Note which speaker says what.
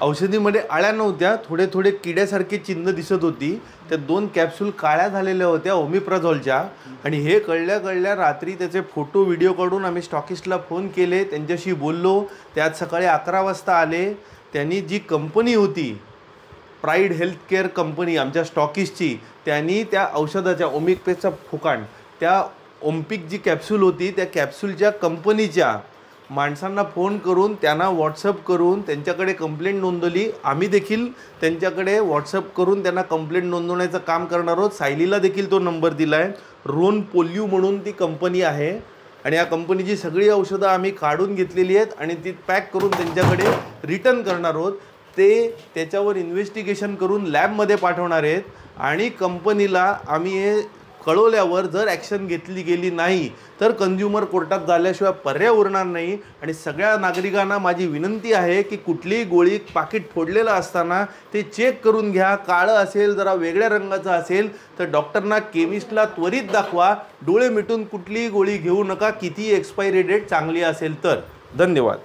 Speaker 1: औषधीमध्ये आळ्या नव्हत्या, थोडे थोडे किड्यासारखे चिन्ह दिसत होती. त्या 2 कॅप्सूल काळ्या झालेल्या होत्या ओमिप्राझोलच्या. आणि हे कळल्या रात्री त्याचे फोटो व्हिडिओ काढून आम्ही स्टॉकिस्टला फोन केले, त्यांच्याशी बोललो. ते आज सकाळी 11 वाजता आले. त्यांनी जी कंपनी होती प्राईड हेल्थकेअर कंपनी आमच्या स्टॉकिस्टची, त्यांनी त्या औषधाच्या ओमिकपेचा फुकाण, त्या ओम्पिक जी कॅप्सूल होती त्या कॅप्सूलच्या कंपनीच्या माणसांना फोन करून त्यांना व्हॉट्सअप करून त्यांच्याकडे कंप्लेंट नोंदवली. आम्ही देखील त्यांच्याकडे व्हॉट्सअप करून त्यांना कंप्लेंट नोंदवण्याचं काम करणार आहोत. सायलीला देखील तो नंबर दिला आहे. रोन पोल्यू म्हणून ती कंपनी आहे आणि या कंपनीची सगळी औषधं आम्ही काढून घेतलेली आहेत आणि ती पॅक करून त्यांच्याकडे रिटर्न करणार आहोत. ते त्याच्यावर इन्व्हेस्टिगेशन करून लॅबमध्ये पाठवणार आहेत आणि कंपनीला आम्ही हे कळवल्यावर जर ॲक्शन घेतली गेली नाही तर कंझ्युमर कोर्टात झाल्याशिवाय पर्याय उरणार नाही. आणि सगळ्या नागरिकांना माझी विनंती आहे की कुठलीही गोळी पाकिट फोडलेलं असताना ते चेक करून घ्या. काळं असेल, जरा वेगळ्या रंगाचं असेल तर डॉक्टरना, केमिस्टला त्वरित दाखवा. डोळे मिटून कुठलीही गोळी घेऊ नका, किती एक्सपायरी डेट चांगली असेल तर. धन्यवाद.